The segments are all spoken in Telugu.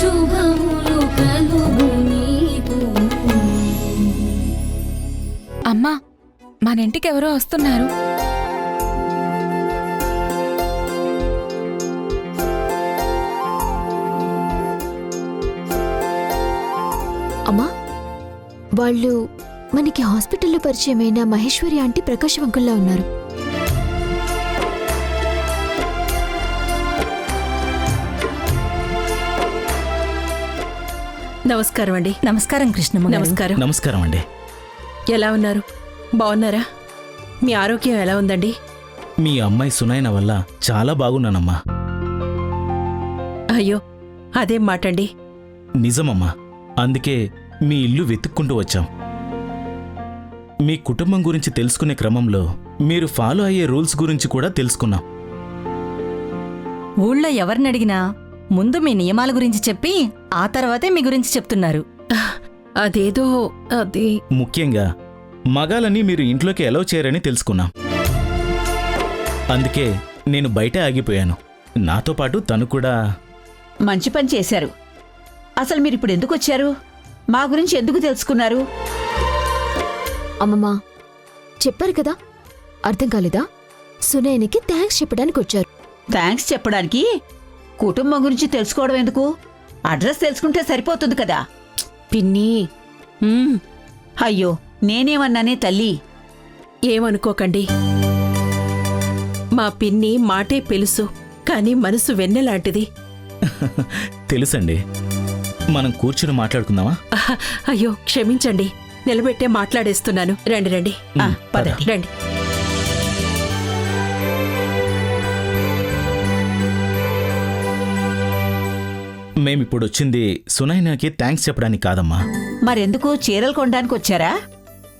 శుభములు కలుగు నీకు. అమ్మా, మన ఇంటికి ఎవరో వస్తున్నారు. అమ్మా, వాళ్ళు మనకి హాస్పిటల్లో పరిచయమైన మహేశ్వరి ఆంటీ ప్రకాశ్ అంకుల్లా ఉన్నారు. నమస్కారం అండి. నమస్కారం కృష్ణమ్మ గారు. నమస్కారం. నమస్కారం అండి. ఎలా ఉన్నారు? బాగున్నారా? మీ ఆరోగ్యం ఎలా ఉందండి? మీ అమ్మాయి సునైన వల్ల చాలా బాగున్నానమ్మా. అయ్యో, అదేం మాటండి. నిజమమ్మా. అందుకే మీ ఇల్లు వెతుక్కుంటూ వచ్చాం. మీ కుటుంబం గురించి తెలుసుకునే క్రమంలో మీరు ఫాలో అయ్యే రూల్స్ గురించి కూడా తెలుసుకున్నాం. ఊళ్ళో ఎవరినడిగినా ముందు మీ నియమాల గురించి చెప్పి ఆ తర్వాతే మీ గురించి చెప్తున్నారు. అదేదో అది ముఖ్యంగా మగాలని మీరు ఇంట్లోకి ఎలౌ చేయరని తెలుసుకున్నాం. అందుకే నేను బయటే ఆగిపోయాను. నాతో పాటు తను కూడా. మంచి పని చేశారు. అసలు మీరిప్పుడు ఎందుకు వచ్చారు? మా గురించి ఎందుకు తెలుసుకున్నారు? అమ్మమ్మా, చెప్పారు కదా, అర్థం కాలేదా? సునయనకి థ్యాంక్స్ చెప్పడానికి వచ్చారు. థ్యాంక్స్ చెప్పడానికి కుటుంబం గురించి తెలుసుకోవడం ఎందుకు? అడ్రస్ తెలుసుకుంటే సరిపోతుంది కదా. పిన్ని. అయ్యో, నేనేమన్నానే తల్లి. ఏమనుకోకండి. మా పిన్ని మాటే పెలుసు, కాని మనసు వెన్నెలాంటిది. తెలుసండి. మనం కూర్చుని మాట్లాడుకుందామా? అయ్యో, క్షమించండి, నిలబెట్టే మాట్లాడేస్తున్నాను. రండి రండి. పదండి. రండి. మేమిప్పుడొచ్చింది సునైనాకి థ్యాంక్స్ చెప్పడానికి కాదమ్మా. మరెందుకు చీరలు కొనడానికి వచ్చారా?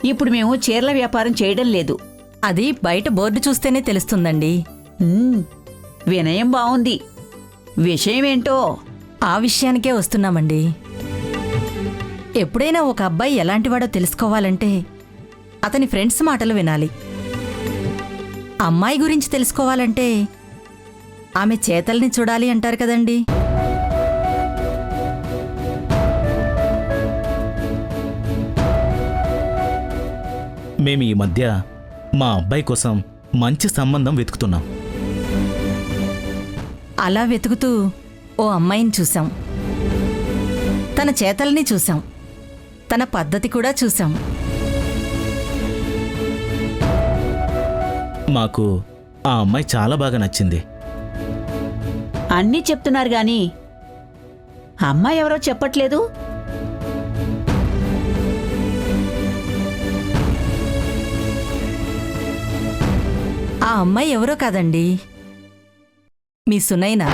ఇప్పుడు మేము చీరల వ్యాపారం చేయడం లేదు. అది బయట బోర్డు చూస్తేనే తెలుస్తుందండి. వినయం బావుంది. విషయమేంటో? ఆ విషయానికే వస్తున్నామండి. ఎప్పుడైనా ఒక అబ్బాయి ఎలాంటివాడో తెలుసుకోవాలంటే అతని ఫ్రెండ్స్ మాటలు వినాలి. అమ్మాయి గురించి తెలుసుకోవాలంటే ఆమె చేతల్ని చూడాలి అంటారు కదండి. మేము ఈ మధ్య మా అబ్బాయి కోసం మంచి సంబంధం వెతుకుతున్నాం. అలా వెతుకుతూ ఓ అమ్మాయిని చూశాం. తన చేతల్ని చూశాం. తన పద్ధతి కూడా చూశాం. మాకు ఆ అమ్మాయి చాలా బాగా నచ్చింది. అన్నీ చెప్తున్నారు గాని అమ్మాయి ఎవరో చెప్పట్లేదు. ఆ అమ్మాయి ఎవరో కాదండి, మీ సునైనా.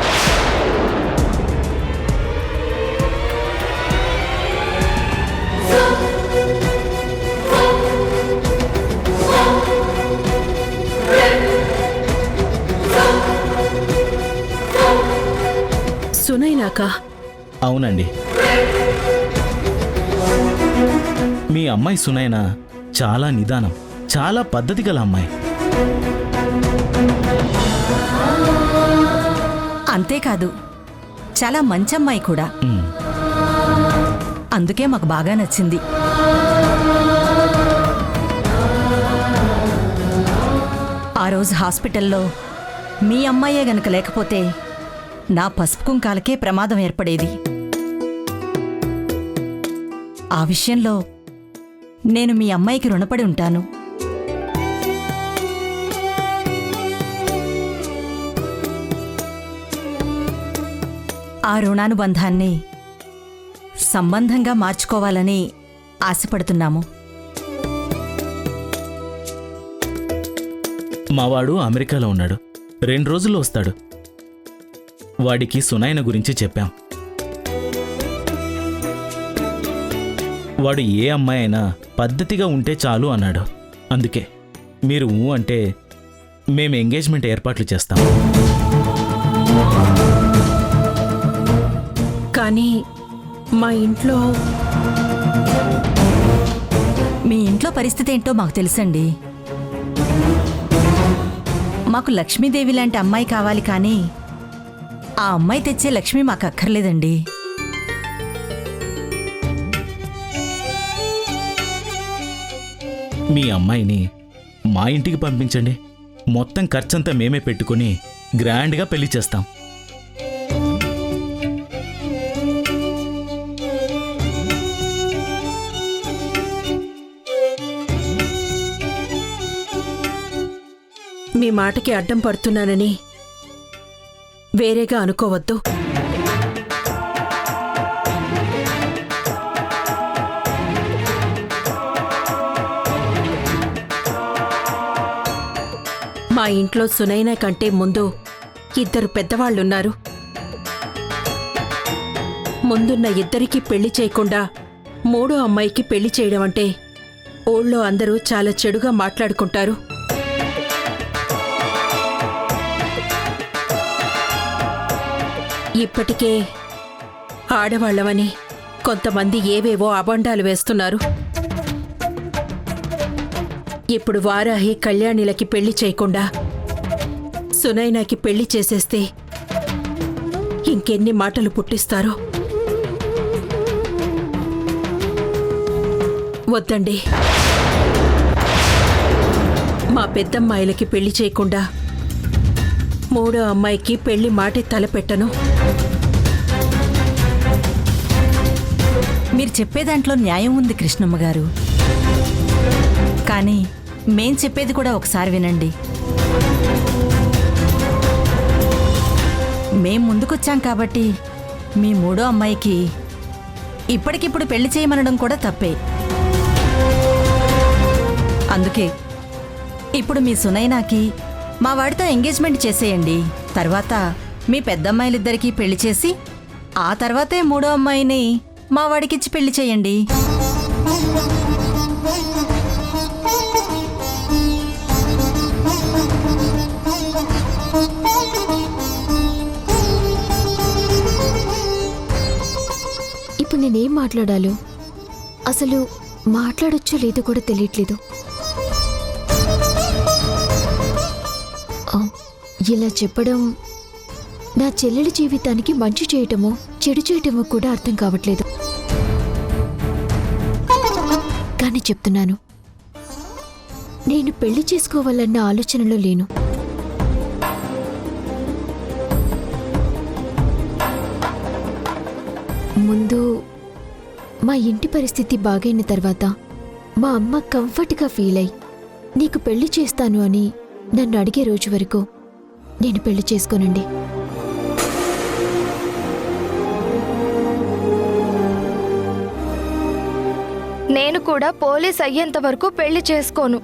సునైనాకా? అవునండి. మీ అమ్మాయి సునైన చాలా నిదానం, చాలా పద్ధతి గల అమ్మాయి. అంతేకాదు, చాలా మంచమ్మాయి కూడా. అందుకే మాకు బాగా నచ్చింది. ఆ రోజు హాస్పిటల్లో మీ అమ్మాయే గనక లేకపోతే నా పసుపు కుంకాలకే ప్రమాదం ఏర్పడేది. ఆ విషయంలో నేను మీ అమ్మాయికి రుణపడి ఉంటాను. ఆ రుణానుబంధాన్ని సంబంధంగా మార్చుకోవాలని ఆశపడుతున్నాము. మావాడు అమెరికాలో ఉన్నాడు. 2 రోజుల్లో వస్తాడు. వాడికి సునైన గురించి చెప్పాం. వాడు ఏ అమ్మాయి అయినా పద్ధతిగా ఉంటే చాలు అన్నాడు. అందుకే మీరు అంటే మేము ఎంగేజ్మెంట్ ఏర్పాట్లు చేస్తాం. కానీ మా ఇంట్లో మీ ఇంట్లో పరిస్థితి ఏంటో మాకు తెలుసండి. మాకు లక్ష్మీదేవి లాంటి అమ్మాయి కావాలి, కానీ ఆ అమ్మాయి తెచ్చే లక్ష్మి మాకు అక్కర్లేదండి. మీ అమ్మాయిని మా ఇంటికి పంపించండి. మొత్తం ఖర్చంతా మేమే పెట్టుకుని గ్రాండ్గా పెళ్లి చేస్తాం. మీ మాటకి అడ్డం పడుతున్నానని వేరేగా అనుకోవద్దు. మా ఇంట్లో సునైనా కంటే ముందు ఇద్దరు పెద్దవాళ్లున్నారు. ముందున్న ఇద్దరికీ పెళ్లి చేయకుండా మూడో అమ్మాయికి పెళ్లి చేయడం అంటే ఊళ్ళో అందరూ చాలా చెడుగా మాట్లాడుకుంటారు. ఇప్పటికే ఆడవాళ్లవని కొంతమంది ఏవేవో అబండాలు వేస్తున్నారు. ఇప్పుడు వారాహి కళ్యాణిలకి పెళ్లి చేయకుండా సునైనాకి పెళ్లి చేసేస్తే ఇంకెన్ని మాటలు పుట్టిస్తారో. వద్దండి, మా పెద్దమ్మాయిలకి పెళ్లి చేయకుండా మూడో అమ్మాయికి పెళ్లి మాటే తలపెట్టను. మీరు చెప్పే దాంట్లో న్యాయం ఉంది కృష్ణమ్మ గారు. కానీ మేం చెప్పేది కూడా ఒకసారి వినండి. మేం ముందుకొచ్చాం కాబట్టి మీ మూడో అమ్మాయికి ఇప్పటికిప్పుడు పెళ్లి చేయమనడం కూడా తప్పే. అందుకే ఇప్పుడు మీ సునైనాకి మా వాడితో ఎంగేజ్మెంట్ చేసేయండి. తర్వాత మీ పెద్దమ్మాయిలిద్దరికీ పెళ్లి చేసి ఆ తర్వాతే మూడో అమ్మాయిని మా వాడికిచ్చి పెళ్లి చేయండి. ఇప్పుడు నేనేం మాట్లాడాలో, అసలు మాట్లాడొచ్చో లేదో కూడా తెలియట్లేదు. ఇలా చెప్పడం నా చెల్లెలి జీవితానికి మంచి చేయటమో చెడు చేయటమో కూడా అర్థం కావట్లేదు. కానీ చెప్తున్నాను, నేను పెళ్లి చేసుకోవాలన్న ఆలోచనలో లేను. ముందు మా ఇంటి పరిస్థితి బాగైన తర్వాత మా అమ్మ కంఫర్ట్గా ఫీల్ అయి నీకు పెళ్లి చేస్తాను అని నన్ను అడిగే రోజు వరకు నేను పెళ్లి చేసుకోనండి. నేను కూడా పోలీస్ అయ్యేంత వరకు పెళ్లి చేసుకోను.